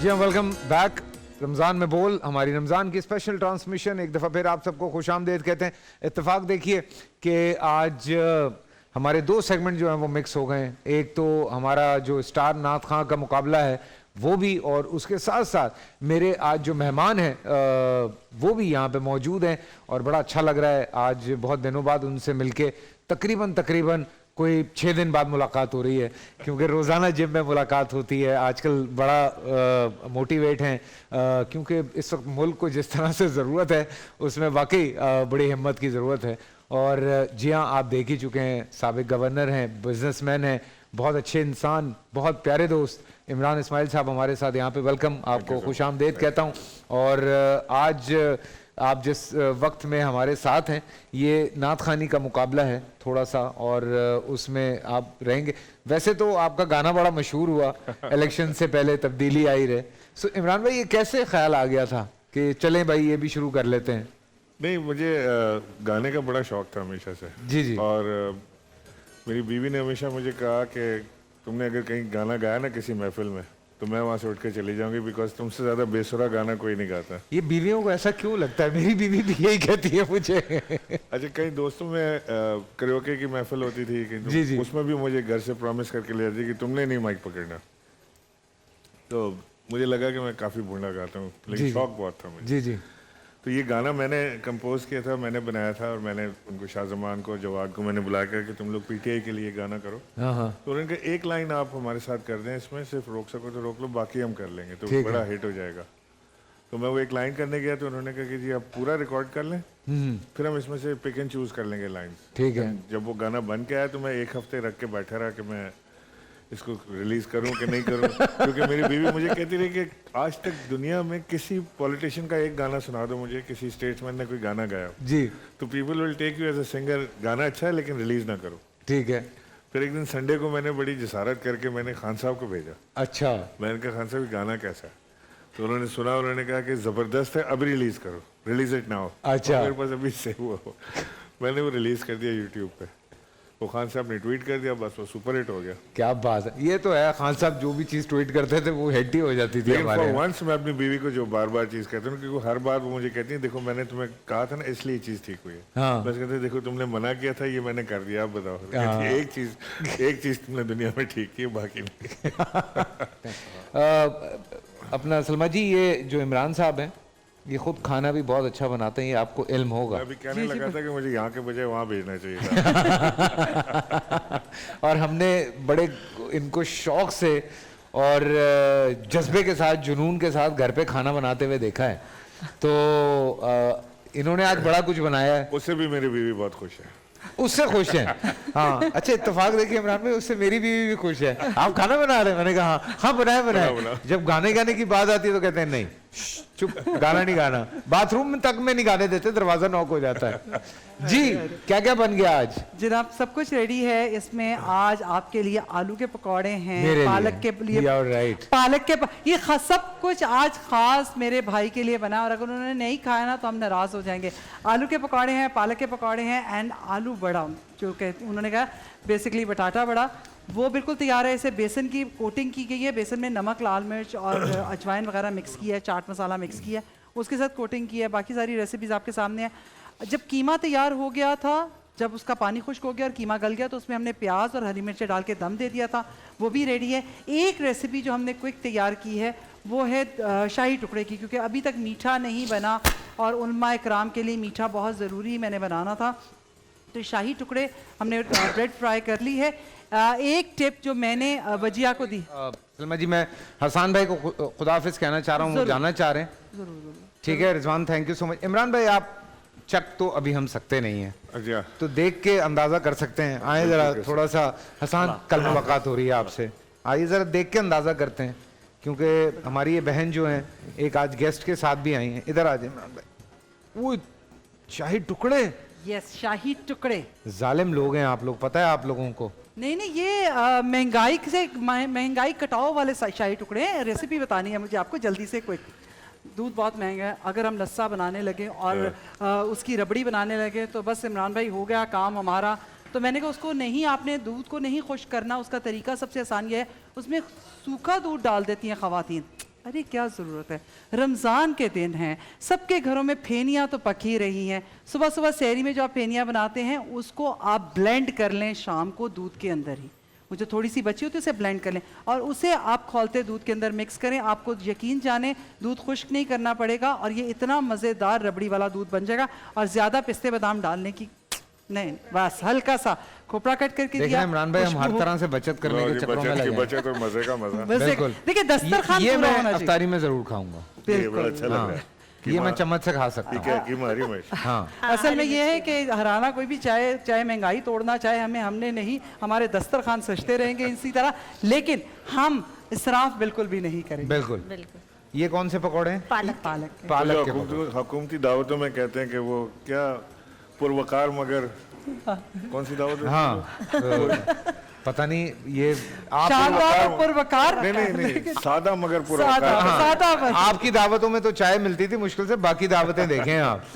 जी हाँ, welcome back. Ramzan में बोल, हमारी रमज़ान की स्पेशल ट्रांसमिशन। एक दफ़ा फिर आप सबको खुशामदीद कहते हैं। इत्तेफाक देखिए कि आज हमारे दो सेगमेंट जो हैं वो मिक्स हो गए हैं। एक तो हमारा जो स्टार नात खां का मुकाबला है वो भी, और उसके साथ साथ मेरे आज जो मेहमान हैं वो भी यहाँ पे मौजूद हैं और बड़ा अच्छा लग रहा है। आज बहुत दिनों बाद उनसे मिलके तकरीबन कोई 6 दिन बाद मुलाकात हो रही है, क्योंकि रोज़ाना जिम में मुलाकात होती है। आजकल बड़ा मोटिवेट हैं क्योंकि इस वक्त मुल्क को जिस तरह से ज़रूरत है उसमें वाकई बड़ी हिम्मत की ज़रूरत है। और जी हाँ, आप देख ही चुके हैं, साबिक गवर्नर हैं, बिजनेसमैन हैं, बहुत अच्छे इंसान, बहुत प्यारे दोस्त इमरान इस्माइल साहब हमारे साथ यहाँ पे। वेलकम, आपको खुशामदीद कहता हूँ। और आज आप जिस वक्त में हमारे साथ हैं, ये नात खानी का मुकाबला है थोड़ा सा, और उसमें आप रहेंगे। वैसे तो आपका गाना बड़ा मशहूर हुआ इलेक्शन से पहले, तब्दीली आई रहे। सो इमरान भाई, ये कैसे ख्याल आ गया था कि चलें भाई ये भी शुरू कर लेते हैं? नहीं, मुझे गाने का बड़ा शौक था हमेशा से। जी। और मेरी बीवी ने हमेशा मुझे कहा कि तुमने अगर कहीं गाना गाया ना किसी महफिल में तो मैं वहाँ से उठ के चली जाऊंगी, बिकॉज तुमसे ज़्यादा बेसुरा गाना कोई नहीं गाता। ये बीवियों को ऐसा क्यों लगता है? मेरी बीवी भी यही कहती है मुझे। अच्छा, कई दोस्तों में करियोके की महफिल होती थी कि जी। उसमें भी मुझे घर से प्रॉमिस करके ले जाती कि तुमने नहीं माइक पकड़ना। तो मुझे लगा कि मैं काफ़ी बूढ़ा गाता हूँ, लेकिन शौक बहुत था मुझे। जी। तो ये गाना मैंने कंपोज किया था, मैंने बनाया था, और मैंने उनको शाहजमान को, जवाद को मैंने बुला कर कि तुम लोग पीटीआई के लिए गाना करो। तो उन्होंने कहा एक लाइन आप हमारे साथ कर दें, इसमें सिर्फ रोक सको तो रोक लो, बाकी हम कर लेंगे, तो बड़ा हिट हो जाएगा। तो मैं वो एक लाइन करने गया तो उन्होंने कहा कि जी आप पूरा रिकॉर्ड कर लें, फिर हम इसमें से पिक एंड चूज कर लेंगे लाइन्स। ठीक है। जब वो गाना बन के आया तो मैं 1 हफ्ते रख के बैठा रहा कि मैं इसको रिलीज करूं कि नहीं करूं, क्योंकि मेरी बीवी मुझे कहती रही कि आज तक दुनिया में किसी पॉलिटिशियन का एक गाना सुना दो मुझे, किसी स्टेट्समैन ने कोई गाना गाया जी, तो people will take you as a singer, गाना अच्छा है लेकिन रिलीज ना करो। ठीक है। फिर एक दिन संडे को मैंने बड़ी जसारत करके मैंने खान साहब को भेजा। अच्छा। मैंने कहा खान साहब गाना कैसा है? तो उन्होंने सुना, उन्होंने कहा कि जबरदस्त है, अभी रिलीज करो, रिलीज इट नाउ। अच्छा। मेरे पास अभी से हुआ हो, मैंने वो रिलीज कर दिया यूट्यूब पे। वो खान साहब ने ट्वीट कर दिया, बस वो सुपर हिट हो गया। क्या बात है! ये तो है, खान साहब जो भी चीज ट्वीट करते थे वो हिट ही हो जाती थी हमारे। वंस मैं अपनी बीवी को जो बार चीज कहता हूँ, क्योंकि हर बार वो मुझे कहती है देखो मैंने तुम्हें कहा था ना इसलिए चीज ठीक हुई है। हाँ। बस कहते देखो तुमने मना किया था, ये मैंने कर दिया, आप बताओ। हाँ। एक चीज तुमने दुनिया में ठीक की, बाकी नहीं। अपना सलमा जी, ये जो इमरान साहब हैं ये खुद खाना भी बहुत अच्छा बनाते हैं, ये आपको इल्म होगा। अभी कहने लगा था कि मुझे यहाँ के बजाय वहाँ भेजना चाहिए था। और हमने बड़े इनको शौक से और जज्बे के साथ, जुनून के साथ घर पे खाना बनाते हुए देखा है। तो इन्होंने आज बड़ा कुछ बनाया है। उससे भी मेरी बीवी बहुत खुश है। उससे खुश है? हाँ। अच्छा, इत्तेफाक देखिए इमरान भाई, उससे मेरी बीवी भी खुश है। आप खाना बना रहे हैं? मैंने कहा हाँ बनाए। जब गाने की बात आती है तो कहते हैं नहीं, चुप, गाना नहीं गाना। बाथरूम तक में नहीं गाने देते, दरवाजा नॉक हो जाता है। जी, क्या क्या बन गया आज? जनाब सब कुछ रेडी है। इसमें आज आपके लिए आलू के पकौड़े हैं, पालक के लिए राइट, पालक के ये सब कुछ आज खास मेरे भाई के लिए बना, और अगर उन्होंने नहीं खाया ना तो हम नाराज हो जाएंगे। आलू के पकौड़े हैं, पालक के पकौड़े हैं, एंड आलू बड़ा, जो कहते उन्होंने कहा बेसिकली बटाटा बड़ा, वो बिल्कुल तैयार है। इसे बेसन की कोटिंग की गई है, बेसन में नमक, लाल मिर्च और अजवाइन वगैरह मिक्स किया है, चाट मसाला मिक्स किया है, उसके साथ कोटिंग की है। बाकी सारी रेसिपीज आपके सामने है। जब कीमा तैयार हो गया था, जब उसका पानी खुश्क हो गया और कीमा गल गया, तो उसमें हमने प्याज और हरी मिर्चें डाल के दम दे दिया था, वो भी रेडी है। एक रेसिपी जो हमने क्विक तैयार की है वो है शाही टुकड़े की, क्योंकि अभी तक मीठा नहीं बना और उलमा इकराम के लिए मीठा बहुत ज़रूरी मैंने बनाना था। तो शाही टुकड़े हमने ब्रेड फ्राई कर ली है। एक टिप जो मैंने वजिया को दी। सलमा जी, मैं हसान भाई को खुदाफिज कहना चाह रहा हूँ, वो जाना चाह रहे हैं। जरूर। ठीक है Rizwan, thank you so much. Imran भाई, आप चक तो अभी हम सकते नहीं हैं, अच्छा, तो देख के अंदाजा कर सकते हैं। आए जरा, थोड़ा सा हसान, कल मुलाकात हो रही है आपसे, आइए जरा देख के अंदाजा करते हैं, क्योंकि हमारी ये बहन जो है एक आज गेस्ट के साथ भी आई हैं। इधर आ जाए इमरान भाई। वो शाही टुकड़े, यस, शाही टुकड़े। जालिम लोग हैं आप लोग, पता है आप लोगों को? नहीं, ये महंगाई कटाओ वाले शाही टुकड़े हैं। रेसिपी बतानी है मुझे आपको जल्दी से। क्विक, दूध बहुत महंगा है, अगर हम लस्सा बनाने लगे और उसकी रबड़ी बनाने लगे तो बस इमरान भाई हो गया काम हमारा। तो मैंने कहा उसको नहीं, आपने दूध को नहीं खुश्क करना, उसका तरीका सबसे आसान ये है, उसमें सूखा दूध डाल देती हैं ख़वातीन, अरे क्या ज़रूरत है, रमज़ान के दिन हैं, सबके घरों में फेनियाँ तो पक ही रही हैं। सुबह सुबह सहरी में जो आप फेनियाँ बनाते हैं उसको आप ब्लेंड कर लें शाम को दूध के अंदर ही, वो जो थोड़ी सी बची होती है उसे ब्लेंड कर लें और उसे आप खौलते दूध के अंदर मिक्स करें। आपको यकीन जाने दूध खुश्क नहीं करना पड़ेगा और ये इतना मज़ेदार रबड़ी वाला दूध बन जाएगा। और ज़्यादा पिस्ते बादाम डालने की नहीं, बस हल्का सा खोपड़ा कट करके देख रहे दिया। हैं इमरान भाई, हम हर तरह से बचत करने के चक्करों में लगे हैं। बचत और मजे का मजा। बस बिल्कुल। देखिए दस्तरखान ये पूरा मैं होना चाहिए। अफ्तारी में जरूर खाऊंगा। ये बड़ा अच्छा लग रहा है। ये मैं चम्मच से खा सकता ठीक हूँ। है की मारी मैं। हाँ, असल में ये है कि हराना कोई भी चाहे महंगाई तोड़ना चाहे हमने नहीं, हमारे दस्तरखान सजते रहेंगे इसी तरह, लेकिन हम इसराफ बिल्कुल भी नहीं करेंगे। बिल्कुल। बिल्कुल। ये कौन से पकौड़े हैं? पालक पालक के। पालक के पकौड़े। हुकूमती दावतों में कहते हैं कि वो क्या पुरवकार मगर कौन सी दावत है? हाँ, पता नहीं ये आप शानदार और पुरवकार। नहीं सादा मगर सादा पुरवकार। सादा बस। आपकी दावतों में तो चाय मिलती थी मुश्किल से, बाकी दावतें देखें आप।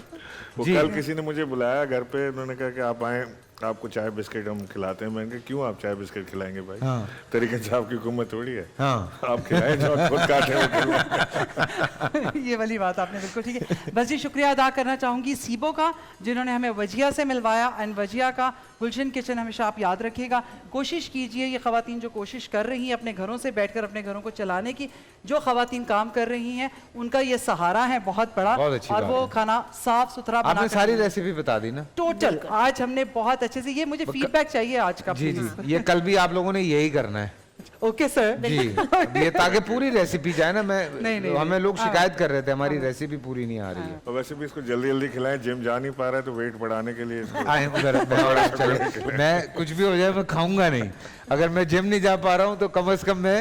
वो जी। कल किसी ने मुझे बुलाया घर पे, उन्होंने कहा कि आप आए, आपको चाय बिस्किट हम खिलाते हैं। मैंने कहा क्यों आप चाय बिस्किट खिलाएंगे भाई? हाँ। तरीके से आपकी हुकूमत थोड़ी है। हाँ, आप खिलाए जो आप खुद काटे वो खिलाएं। ये वाली बात आपने बिल्कुल ठीक है। बस जी शुक्रिया अदा करना चाहूँगी सीबो का, जिन्होंने हमें वजिया से मिलवाया। एंड वजिया का गुलशन किचन हमेशा आप याद रखिएगा। कोशिश कीजिए, ये ख़वातीन जो कोशिश कर रही हैं अपने घरों से बैठकर अपने घरों को चलाने की, जो ख़वातीन काम कर रही हैं उनका ये सहारा है बहुत बड़ा। बहुत अच्छी और बात वो है। खाना साफ सुथरा बना आपने कर सारी देंगे। रेसिपी बता दी ना? टोटल आज हमने बहुत अच्छे से, ये मुझे फीडबैक चाहिए आज का। जी जी, ये कल भी आप लोगों ने यही करना है। Okay sir. जी, ये ताकि पूरी रेसिपी जाए ना। नहीं, हमें लोग शिकायत कर रहे थे हमारी रेसिपी पूरी नहीं आ रही है। और वैसे भी इसको जल्दी जल्दी खिलाएं, जिम जा नहीं पा रहा है तो वेट बढ़ाने के लिए इसको आए उधर चले, मैं कुछ भी हो जाए मैं खाऊंगा नहीं। अगर मैं जिम नहीं जा पा रहा हूँ तो कम से कम मैं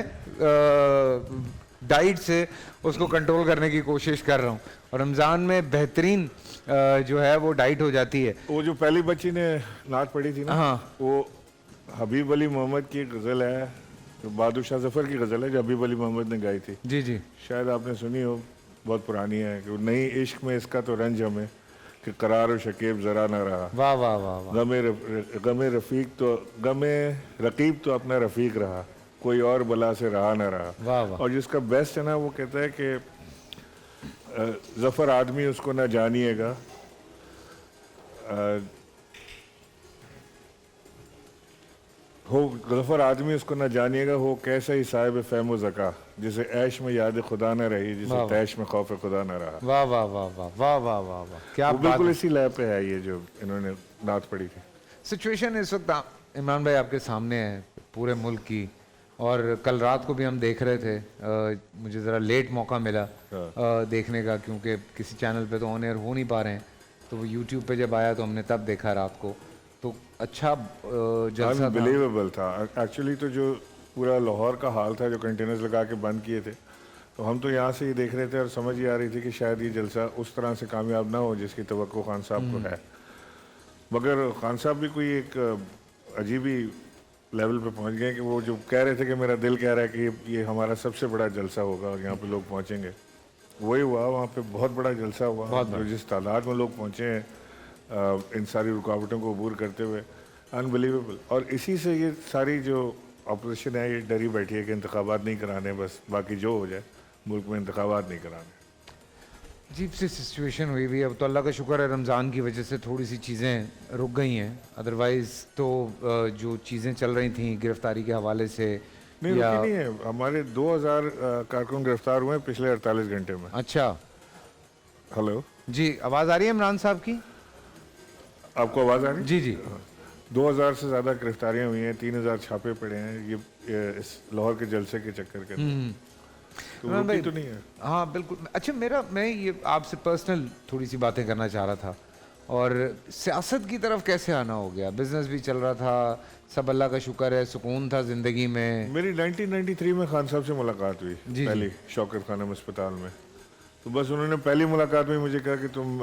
डाइट से उसको कंट्रोल करने की कोशिश कर रहा हूँ। और रमज़ान में बेहतरीन जो है वो डाइट हो जाती है। वो जो पहली बच्ची ने नाच पढ़ी थी ना, हाँ। वो हबीब अली मोहम्मद की एक गज़ल है, जो बहादुर शाह जफर की गज़ल है, जो हबीब अली मोहम्मद ने गाई थी। जी जी, शायद आपने सुनी हो, बहुत पुरानी है कि नहीं इश्क में इसका तो रंज हमें कि करार और शकीब ज़रा ना रहा। वाह वाह वाह वाह। गमे रकीब तो अपना रफ़ीक रहा, कोई और बला से रहा ना रहा। वाह वाह। और जिसका बेस्ट है ना, वो कहता है कि जफ़र आदमी उसको ना जानिएगा, हो गफर आदमी उसको ना जानिएगा, हो कैसा ही साहिब फ़हम व ज़का, जिसे ऐश में याद खुदा न रही, जिसे वाह। तैश में खौफ खुदा न रहा। वाह वाह वाह वाह वाह वाह वाह वाह, क्या वो बात बिल्कुल है। इसी लय पे है ये जो इन्होंने नात पढ़ी थी। सिचुएशन इस वक्त इमरान भाई आपके सामने है पूरे मुल्क की, और कल रात को भी हम देख रहे थे। मुझे ज़रा लेट मौका मिला देखने का, क्योंकि किसी चैनल पे तो ऑन एयर हो नहीं पा रहे हैं, तो वो यूट्यूब पे जब आया तो हमने तब देखा रात को। तो अच्छा जलसा था। अनबिलीवेबल था एक्चुअली। तो जो पूरा लाहौर का हाल था, जो कंटेनर्स लगा के बंद किए थे, तो हम तो यहाँ से ही देख रहे थे और समझ ही आ रही थी कि शायद ये जलसा उस तरह से कामयाब ना हो जिसकी तवक्को खान साहब को है। मगर खान साहब भी कोई एक अजीब ही लेवल पे पहुँच गए कि वो जो कह रहे थे कि मेरा दिल कह रहा है कि ये हमारा सबसे बड़ा जलसा होगा और यहाँ पे लोग पहुँचेंगे, वही हुआ। वहाँ पे बहुत बड़ा जलसा हुआ, जो जिस तादाद में लोग पहुँचे हैं इन सारी रुकावटों को अबूर करते हुए, अनबिलीवेबल। और इसी से ये सारी जो अपोजिशन है ये डरी बैठी है कि इंतखाबात नहीं कराने, बस बाकी जो हो जाए, मुल्क में इंतखाबात नहीं कराने। अजीब सी सिचुएशन हुई भी। अब तो अल्लाह का शुक्र है रमज़ान की वजह से थोड़ी सी चीज़ें रुक गई हैं, अदरवाइज़ तो जो चीज़ें चल रही थी गिरफ्तारी के हवाले से नहीं रुकी नहीं है। हमारे 2000 कारकुन गिरफ्तार हुए हैं पिछले 48 घंटे में। अच्छा हेलो जी, आवाज़ आ रही है इमरान साहब की? आपको आवाज़ आ रही है? जी जी। 2000 से ज़्यादा गिरफ्तारियां हुई हैं, 3000 छापे पड़े हैं ये इस लाहौर के जलसे के चक्कर के अंदर। तो इमरान रुकी भाई, तो नहीं है। हाँ बिल्कुल। अच्छा मैं ये आपसे पर्सनल थोड़ी सी बातें करना चाह रहा था, और सियासत की तरफ कैसे आना हो गया? बिजनेस भी चल रहा था, सब अल्लाह का शुक्र है, सुकून था ज़िंदगी में। मेरी 1993 में खान साहब से मुलाकात हुई जी। पहली, शौकत खानम अस्पताल में। तो बस उन्होंने पहली मुलाकात में मुझे कहा कि तुम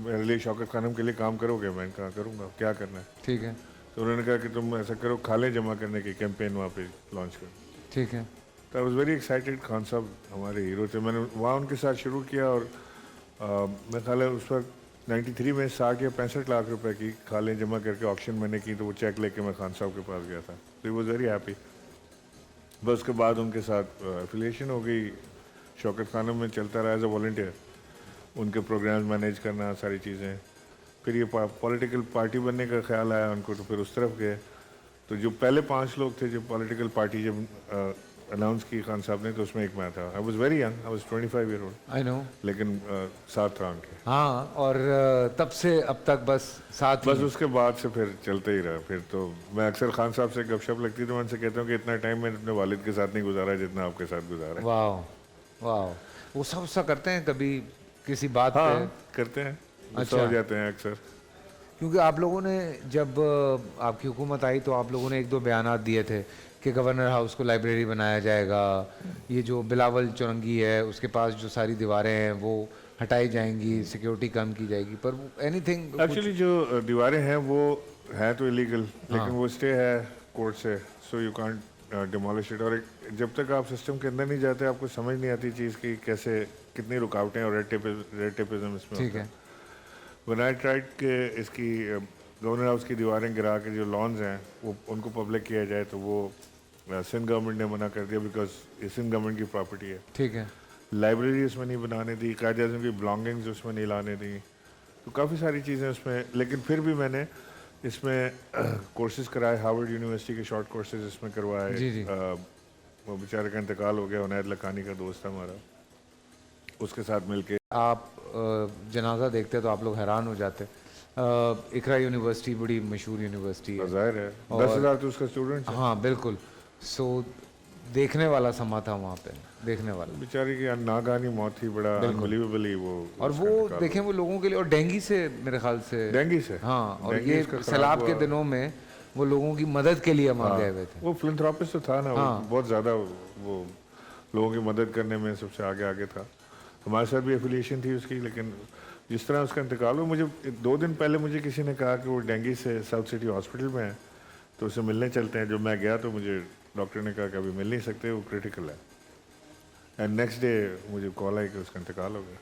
मेरे लिए शौकत खानम के लिए काम करोगे? मैंने कहा करूँगा, क्या करना है? ठीक है तो उन्होंने कहा कि तुम ऐसा करो, खाले जमा करने की कैंपेन वहाँ पे लॉन्च करो। ठीक है। तो I was very excited. Khan साहब हमारे हीरो थे। मैंने वहाँ उनके साथ शुरू किया और मैं ख्याल है उस वक्त 93 में 60 या 65 लाख रुपए की खालें जमा करके ऑक्शन मैंने की, तो वो चेक लेके मैं खान साहब के पास गया था। तो ही वॉज वेरी हैप्पी। बस उसके बाद उनके साथ एफिलिएशन हो गई, शौकत खानम में चलता रहा एज अ वॉल्टियर, उनके प्रोग्राम्स मैनेज करना, सारी चीज़ें। फिर ये पॉलिटिकल पार्टी बनने का ख्याल आया उनको, तो फिर उस तरफ गए। तो जो पहले 5 लोग थे जो पॉलिटिकल पार्टी जब अनाउंस की खान साहब ने, तो उसमें एक मैं था। I was very young, I was 25 year old, I know. लेकिन साथ था उनके। हाँ, और तब से अब तक बस साथ बस ही। उसके बाद से फिर चलते ही रहा। फिर तो मैं अक्सर खान साहब से गपशप लगती, तो मैं उनसे कहता हूँ कि इतना टाइम मैंने अपने वालिद के साथ नहीं गुजारा जितना आपके साथ गुजारा है। वाह वाह, वो सब सा करते हैं कभी किसी बात पे? हाँ, करते हैं, गुस्सा हो जाते हैं अक्सर। क्योंकि आप लोगों ने जब आपकी हुकूमत आई तो आप लोगों ने 1-2 बयानात दिए थे कि गवर्नर हाउस को लाइब्रेरी बनाया जाएगा, ये जो बिलावल चौरंगी है उसके पास जो सारी दीवारें हैं वो हटाई जाएंगी, सिक्योरिटी कम की जाएगी, पर एनीथिंग। एक्चुअली जो दीवारें हैं वो है तो इलीगल, लेकिन वो स्टे है कोर्ट से, so you can't demolish it. और जब तक आप सिस्टम के अंदर नहीं जाते आपको समझ नहीं आती चीज़ की कैसे, कितनी रुकावटें और रेड टेपिज्म इसमें ठीक है। व्हेन आई ट्राइड के इसकी गवर्नर हाउस की दीवारें गिरा के जो लॉन्स हैं वो उनको पब्लिक किया जाए, तो वो सिंध गवर्नमेंट ने मना कर दिया, बिकॉज ये सिंध गवर्नमेंट की प्रॉपर्टी है। ठीक है। लाइब्रेरी उसमें नहीं बनाने दी, कायदे आज़म की बिलोंगिंग्स उसमें नहीं लाने दी, तो काफ़ी सारी चीज़ें उसमें। लेकिन फिर भी मैंने इसमें कोर्सेज कराए, हार्वर्ड यूनिवर्सिटी के शॉर्ट कोर्सेज इसमें करवाए। जी, जी। वो बेचारे का इंतकाल हो गया, उनैद लखानी का दोस्त था हमारा, उसके साथ मिलके। आप जनाजा देखते तो आप लोग हैरान हो जाते। इकरा यूनिवर्सिटी बड़ी मशहूर यूनिवर्सिटी है। जाहिर है 10,000 तो उसका स्टूडेंट है। हाँ बिल्कुल। सो देखने वाला समा था वहाँ पे, देखने वाला। बेचारे की नागानी मौत थी, बड़ा अनबिलीवेबली वो। और वो देखें वो लोगों के लिए, और डेंगू से मेरे ख्याल से। डेंगू से, हाँ, और डेंगू ये इसका खराब सैलाब के हुआ। दिनों में वो लोगों की मदद के लिए वहाँ गए हुए थे। वो फिलंथ्रोपिस्ट तो था ना, वो बहुत ज़्यादा वो लोगों की मदद करने में सबसे आगे आगे था। हमारे साथ भी एफिलिएशन थी उसकी, लेकिन जिस तरह उसका इंतकाल हुआ, मुझे 2 दिन पहले मुझे किसी ने कहा कि वो डेंगू से साउथ सिटी हॉस्पिटल में है, तो उसे मिलने चलते हैं। जब मैं गया तो मुझे डॉक्टर ने कहा कि अभी मिल नहीं सकते, वो क्रिटिकल है। एंड नेक्स्ट डे मुझे कॉल आई कि उसका इंतकाल हो गया।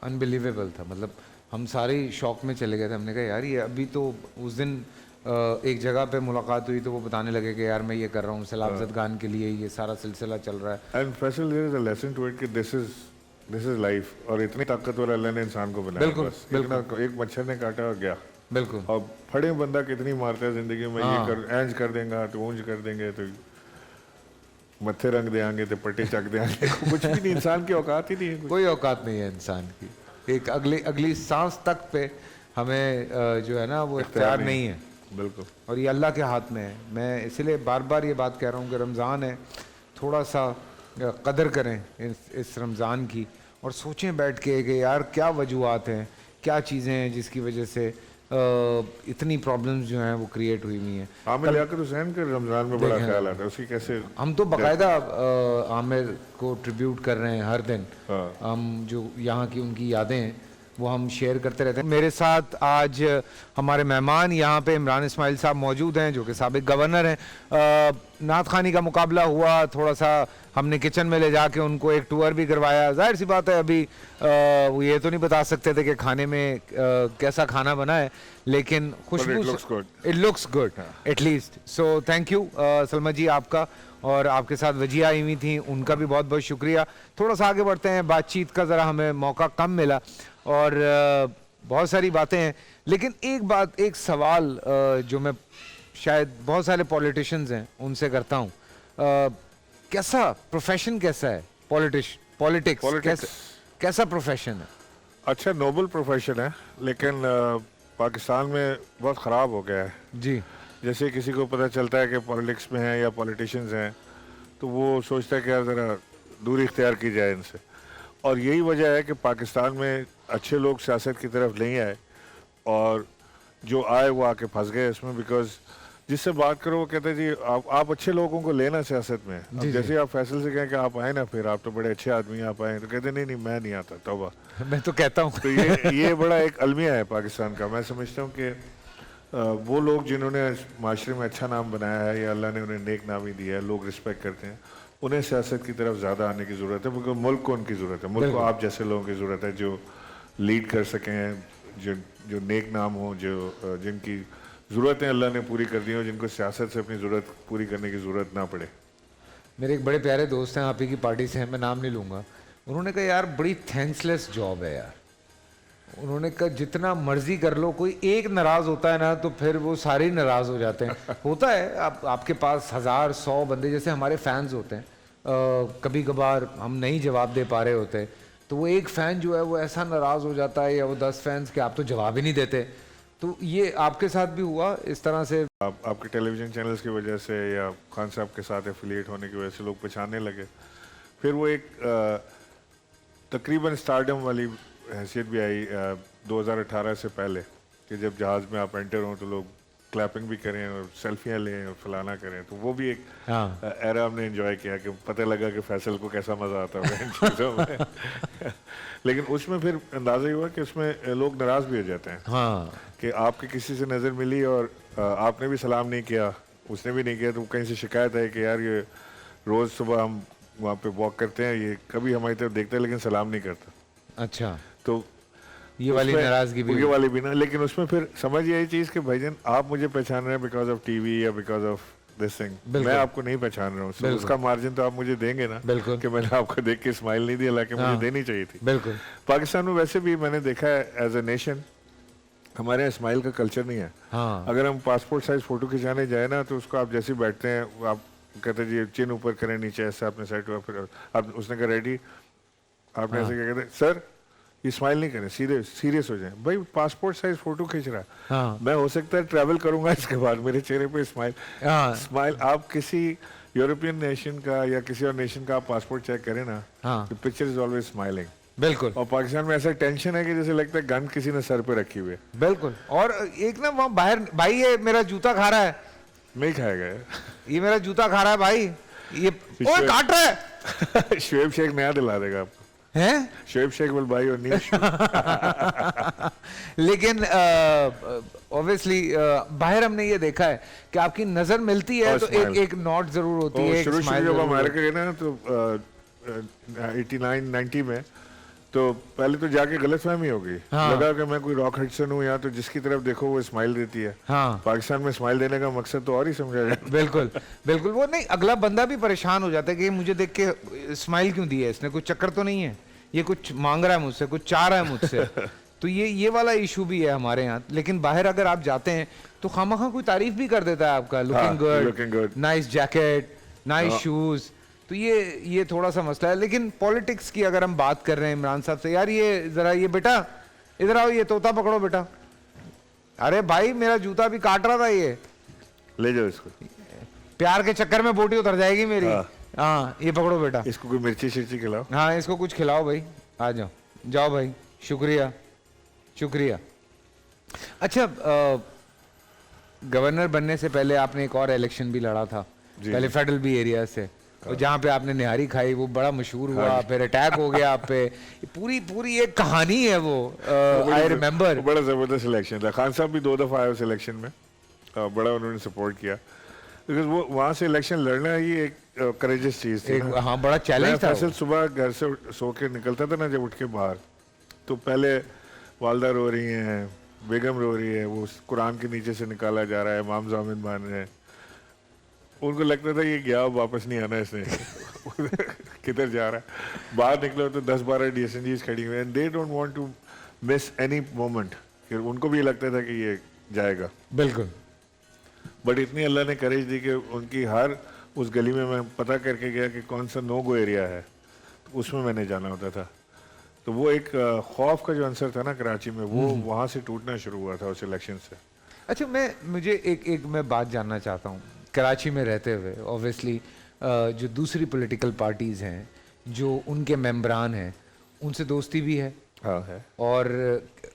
अनबिलीवेबल था, मतलब हम सारे ही शौक में चले गए थे। हमने कहा यार ये अभी तो उस दिन एक जगह पे मुलाकात हुई तो वो बताने लगे कि यार मैं ये कर रहा हूँ सैलाब ज़दगान के लिए, ये सारा सिलसिला चल रहा है। And Faisal there is a lesson to it कि दिस इज लाइफ, और इतनी ताकतवर अल्लाह ने इंसान को बनाया। बिल्कुल, बस इतना एक मच्छर ने काटा और गया। बिल्कुल। और फड़े बंदा कितनी मारता है जिंदगी में, ये कर एंज कर देंगे तो ऊंज कर देंगे, तो मत्थे रंग देंगे तो पट्टे चक देंगे। कुछ भी नहीं, इंसान की औकात ही नहीं है। कोई औकात नहीं है इंसान की, एक अगली सांस तक पे हमें जो है ना वो इख्तियार नहीं है। बिल्कुल। और ये अल्लाह के हाथ में है। मैं इसलिए बार बार ये बात कह रहा हूँ कि रमज़ान है, थोड़ा सा कदर करें इस रमज़ान की, और सोचें बैठ के कि यार क्या वजूहात हैं, क्या चीज़ें हैं जिसकी वजह से इतनी प्रॉब्लम्स जो हैं वो क्रिएट हुई हुई हैं। आमिर लियाकत हुसैन के रमज़ान में बड़ा ख्याल आता है, उसकी कैसे हम तो बाकायदा आमिर को ट्रिब्यूट कर रहे हैं हर दिन। हम जो यहाँ की उनकी यादें हैं वो हम शेयर करते रहते हैं। मेरे साथ आज हमारे मेहमान यहाँ पे इमरान इस्माइल साहब मौजूद हैं जो कि साबिक गवर्नर हैं। नात खानी का मुकाबला हुआ, थोड़ा सा हमने किचन में ले जाके उनको एक टूर भी करवाया। जाहिर सी बात है अभी वो ये तो नहीं बता सकते थे कि खाने में कैसा खाना बना है, लेकिन खुशबू it looks good at least. So thank you Salma ji आपका, और आपके साथ वजिया आई हुई थी, उनका भी बहुत बहुत शुक्रिया। थोड़ा सा आगे बढ़ते हैं, बातचीत का ज़रा हमें मौका कम मिला और बहुत सारी बातें हैं, लेकिन एक सवाल जो मैं शायद बहुत सारे पॉलिटिशियंस हैं उनसे करता हूँ, कैसा प्रोफेशन कैसा है पॉलिटिक्स कैसा प्रोफेशन है? अच्छा, नोबल प्रोफेशन है, लेकिन पाकिस्तान में बहुत ख़राब हो गया है जी। जैसे किसी को पता चलता है कि पॉलिटिक्स में है या पॉलिटिशियंस हैं, तो वो सोचता है कि यार ज़रा दूरी इख्तियार की जाए इनसे। और यही वजह है कि पाकिस्तान में अच्छे लोग सियासत की तरफ नहीं आए, और जो आए वो आके फंस गए इसमें। बिकॉज जिससे बात करो वो कहते हैं जी आप अच्छे लोगों को लेना सियासत में। अब जैसे आप फैसल से कहें कि आप आए ना, फिर आप तो बड़े अच्छे आदमी आप आए, तो कहते नहीं मैं नहीं आता, तौबा। मैं तो कहता हूँ तो ये बड़ा एक अलमिया है पाकिस्तान का। मैं समझता हूँ कि वो लोग जिन्होंने माशरे में अच्छा नाम बनाया है या अल्लाह ने उन्हें नेक नामी दिया है, लोग रिस्पेक्ट करते हैं, उन्हें सियासत की तरफ ज़्यादा आने की ज़रूरत है, क्योंकि मुल्क को उनकी ज़रूरत है। मुल्क को आप जैसे लोगों की ज़रूरत है जो लीड कर सकें, जो नेक नाम हो, जिनकी ज़रूरतें अल्लाह ने पूरी कर दी हैं और जिनको सियासत से अपनी ज़रूरत पूरी करने की ज़रूरत ना पड़े। मेरे एक बड़े प्यारे दोस्त हैं, आप ही की पार्टी से हैं, मैं नाम नहीं लूँगा। उन्होंने कहा यार बड़ी थैंक्सलेस जॉब है यार। उन्होंने कहा जितना मर्जी कर लो, कोई एक नाराज़ होता है ना तो फिर वो सारे ही नाराज़ हो जाते हैं। होता है, आपके पास 1000-100 बंदे जैसे हमारे फैंस होते हैं, कभी कभार हम नहीं जवाब दे पा रहे होते तो वो एक फ़ैन जो है वो ऐसा नाराज़ हो जाता है, या वो 10 फैंस कि आप तो जवाब ही नहीं देते। तो ये आपके साथ भी हुआ इस तरह से? आपके टेलीविज़न चैनल्स की वजह से या खान साहब के साथ एफिलिएट होने की वजह से लोग पहचानने लगे, फिर वो एक तकरीबन स्टारडम वाली हैसियत भी आई 2018 से पहले कि जब जहाज़ में आप एंटर हों तो लोग क्लैपिंग भी करें और सेल्फियाँ लें और फलाना करें, तो वो भी एक एरा हमने एंजॉय किया कि पता लगा कि फैसल को कैसा मज़ा आता है इन चीज़ों में। लेकिन उसमें फिर अंदाज़ा ही हुआ कि उसमें लोग नाराज़ भी हो जाते हैं। हाँ, कि आपके किसी से नज़र मिली और आपने भी सलाम नहीं किया, उसने भी नहीं किया, तो कहीं से शिकायत है कि यार ये रोज़ सुबह हम वहाँ पे वॉक करते हैं, ये कभी हमारी तरफ देखता है लेकिन सलाम नहीं करता। अच्छा, तो ये वाली नाराज़गी भी? ये वाली भी ना, लेकिन उसमें फिर समझ यही चीज़ कि भाईजान आप मुझे पहचान रहे हैं बिकॉज ऑफ टीवी या बिकॉज ऑफ दिस थिंग, मैं आपको नहीं पहचान रहा हूँ, so उसका मार्जिन तो आप मुझे देंगे ना। बिल्कुल, कि मैंने आपको देख के स्माइल नहीं दी, हालांकि मुझे देनी चाहिए थी। बिल्कुल। पाकिस्तान में वैसे भी मैंने देखा है एज ए नेशन हमारे यहाँ स्माइल का कल्चर नहीं है। हाँ, अगर हम पासपोर्ट साइज फोटो खिंचाने जाए ना तो उसको आप जैसे ही बैठते हैं आप कहते हैं जी चिन ऊपर करें, नीचे ऐसे आपने सेट हुआ, फिर आप उसने कहा रेडी, आपने ऐसे क्या कहते हैं सर ये स्माइल नहीं करें, सीधे सीरियस हो जाए। भाई पासपोर्ट साइज फोटो खींच रहा है, हाँ, मैं हो सकता है ट्रैवल करूंगा इसके बाद मेरे चेहरे पे स्माइल, हाँ, स्माइल आप किसी यूरोपियन नेशन का या किसी और नेशन का आप पासपोर्ट चेक करें ना, हाँ, पिक्चर इज ऑलवेज स्माइलिंग। बिल्कुल, और पाकिस्तान में ऐसा टेंशन है कि जैसे लगता है गन किसी ने सर पे रखी हुई है। बिल्कुल। और एक ना वहाँ बाहर, भाई ये मेरा जूता खा रहा है, नहीं खाएगा ये मेरा जूता खा रहा है भाई, ये ओए काट रहा है। शुएब शेख नया दिला देगा आपको, हैं? Shoaib Sheikh will buy your new shoe. लेकिन ऑब्वियसली बाहर हमने ये देखा है कि आपकी नजर मिलती है और तो smile। एक नॉट जरूर होती है, एक शुरू स्माइल जब जरूर अमेरिका गए ना तो 89-90 में तो पहले तो जाके गलतफहमी हो गई, हाँ। लगा कि मैं कोई रॉक हडसन हूँ या तो जिसकी तरफ देखो वो स्माइल देती है। हाँ, पाकिस्तान में स्माइल देने का मकसद तो और ही समझा जाए। बिल्कुल, बिल्कुल। वो नहीं, अगला बंदा भी परेशान हो जाता है कि मुझे देख के स्माइल क्यों दी है इसने, कुछ चक्कर तो नहीं है, ये कुछ मांग रहा है मुझसे, कुछ चाह रहा है मुझसे। तो ये वाला इशू भी है हमारे यहाँ। लेकिन बाहर अगर आप जाते हैं तो खामखा कोई तारीफ भी कर देता है आपका, looking good, nice jacket, nice shoes. तो ये थोड़ा सा मसला है। लेकिन पॉलिटिक्स की अगर हम बात कर रहे हैं इमरान साहब से, यार ये जरा ये बेटा इधर आओ, ये तोता पकड़ो बेटा। अरे भाई मेरा जूता भी काट रहा था, ये ले जाओ इसको, प्यार के चक्कर में बोटी उतर जाएगी मेरी। हाँ, ये पकड़ो बेटा, इसको कोई मिर्ची शिर्ची खिलाओ। हाँ इसको कुछ खिलाओ भाई, आ जाओ, जाओ भाई, शुक्रिया शुक्रिया। अच्छा, गवर्नर बनने से पहले आपने एक और इलेक्शन भी लड़ा था, पहले फेडरल बी एरिया से, और जहाँ पे आपने निहारी खाई, वो बड़ा मशहूर हुआ, फिर अटैक हो गया आप पे, पूरी एक कहानी है वो, आई रिमेम्बर। बड़ा जबरदस्त इलेक्शन था। खान साहब भी 2 दफा आए उस इलेक्शन में, बड़ा उन्होंने सपोर्ट किया, बिकॉज वो वहाँ से इलेक्शन लड़ना ही एक करेजियस चीज़ थी। हाँ, बड़ा चैलेंज था। फैसल सुबह घर से सो के निकलता था ना, जब उठ के बाहर, तो पहले वालदा रो रही हैं, बेगम रो रही है, वो कुरान के नीचे से निकाला जा रहा है, इमाम जामिन मान रहे हैं, उनको लगता था ये गया वापस नहीं आना इसने। किधर जा रहा है, बाहर निकलो तो 10-12 DSNGs खड़ी हुई, and they don't want to miss any moment, कि उनको भी लगता था कि ये जाएगा। बिल्कुल। बट इतनी अल्लाह ने करेज दी कि उनकी हर उस गली में मैं पता करके गया कि कौन सा नो गो एरिया है, तो उसमें मैंने जाना होता था। तो वो एक खौफ का जो आंसर था ना कराची में, वो वहाँ से टूटना शुरू हुआ था उस इलेक्शन से। अच्छा, मुझे एक मैं बात जानना चाहता हूँ, कराची में रहते हुए ऑब्वियसली जो दूसरी पॉलिटिकल पार्टीज़ हैं, जो उनके मेंबरान हैं, उनसे दोस्ती भी है। हाँ है। और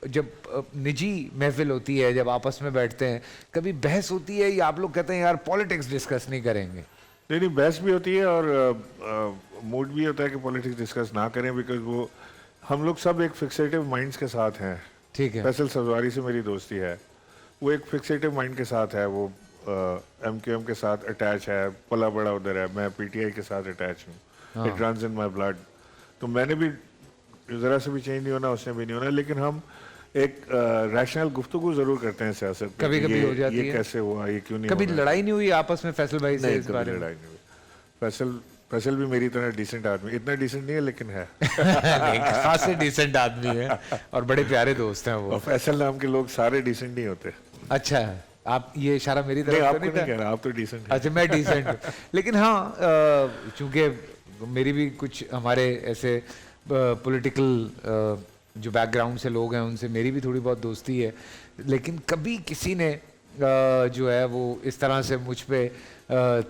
जब निजी महफिल होती है, जब आपस में बैठते हैं, कभी बहस होती है या आप लोग कहते हैं यार पॉलिटिक्स डिस्कस नहीं करेंगे? नहीं, बहस भी होती है और मूड भी होता है कि पॉलिटिक्स डिस्कस ना करें, बिकॉज वो हम लोग सब एक फिक्सेटिव माइंड्स के साथ हैं। ठीक है। फैसल सवारी से मेरी दोस्ती है, वो एक फिक्सेटिव माइंड के साथ है, वो MQM के साथ अटैच है, पला बड़ा उधर है, मैं PTI के साथ अटैच हूँ, it runs in my blood. तो मैंने भी ज़रा से भी चेंज नहीं होना, उसने भी नहीं होना, लेकिन हम एक रैशनल गुफ्तगू जरूर करते हैं सियासत में कभी कि कभी ये- हो जाती ये है। कैसे हुआ, ये क्यों नहीं कभी हो रहा? लड़ाई नहीं हुई आपस में फैसल भाई से नहीं, इस कभी बारे में? लड़ाई नहीं हुई। फैसल भी मेरी तरह डिसेंट आदमी, इतना डिसेंट नहीं है लेकिन है। नहीं, खासे डिसेंट आदमी है और बड़े प्यारे दोस्त हैं वो। और फैसल नाम के लोग सारे डिसेंट नहीं होते। अच्छा, आप ये इशारा मेरी नहीं, तरफ तो आपको नहीं नहीं था? कह रहा, आप तो डिसेंट हैं। अच्छा, मैं डिसेंट हूँ, लेकिन हाँ चूंकि मेरी भी कुछ हमारे ऐसे पॉलिटिकल जो बैकग्राउंड से लोग हैं उनसे मेरी भी थोड़ी बहुत दोस्ती है, लेकिन कभी किसी ने जो है वो इस तरह से मुझ पे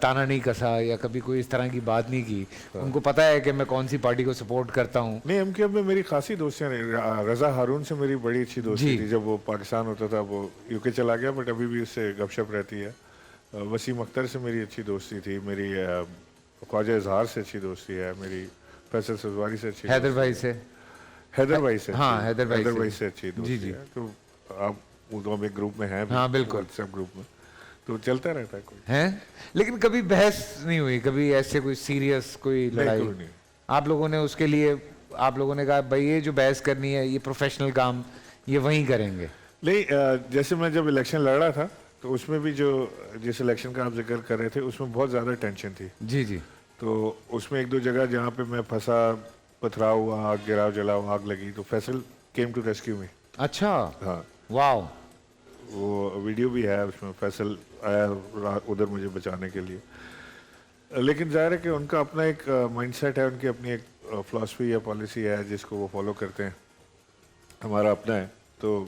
ताना नहीं कसा या कभी कोई इस तरह की बात नहीं की। उनको पता है कि मैं कौन सी पार्टी को सपोर्ट करता हूँ। नहीं, MKF में मेरी खासी दोस्तियां रही। रजा हारून से मेरी बड़ी अच्छी दोस्ती जी। थी जब वो पाकिस्तान होता था। वो UK चला गया बट अभी भी उससे गपशप रहती है। वसीम अख्तर से मेरी अच्छी दोस्ती थी। मेरी ख्वाजा इजहार से अच्छी दोस्ती है। मेरी फैसल सजवारी से अच्छी हैदर भाई से, हैदर भाई से हाँ, अच्छी- हैदर भाई से अच्छी जी, दोस्ती जी। है। तो आप उर्दू में ग्रुप में हैं भी, हाँ, बिल्कुल। WhatsApp ग्रुप में, तो चलता रहता है कोई। हैं, लेकिन कभी बहस नहीं हुई, कभी ऐसे कोई सीरियस कोई लड़ाई? कभी नहीं। आप लोगों ने उसके लिए, आप लोगों ने कहा भाई ये जो बहस करनी है ये प्रोफेशनल काम ये वहीं करेंगे? नहीं, जैसे मैं जब इलेक्शन लड़ रहा था तो उसमें भी जो जिस इलेक्शन का आप जिक्र कर रहे थे उसमें बहुत ज़्यादा टेंशन थी। जी जी। तो उसमें एक दो जगह जहाँ पे मैं फंसा, पथराव हुआ, आग गिराव जलाव, आग लगी, तो फैसल केम टू रेस्क्यू में। अच्छा, हाँ, वाओ। वो वीडियो भी है उसमें, फैसल आया उधर मुझे बचाने के लिए। लेकिन जाहिर है कि उनका अपना एक माइंडसेट है, उनकी अपनी एक फिलॉसफी या पॉलिसी है जिसको वो फॉलो करते हैं। हमारा अपना है, तो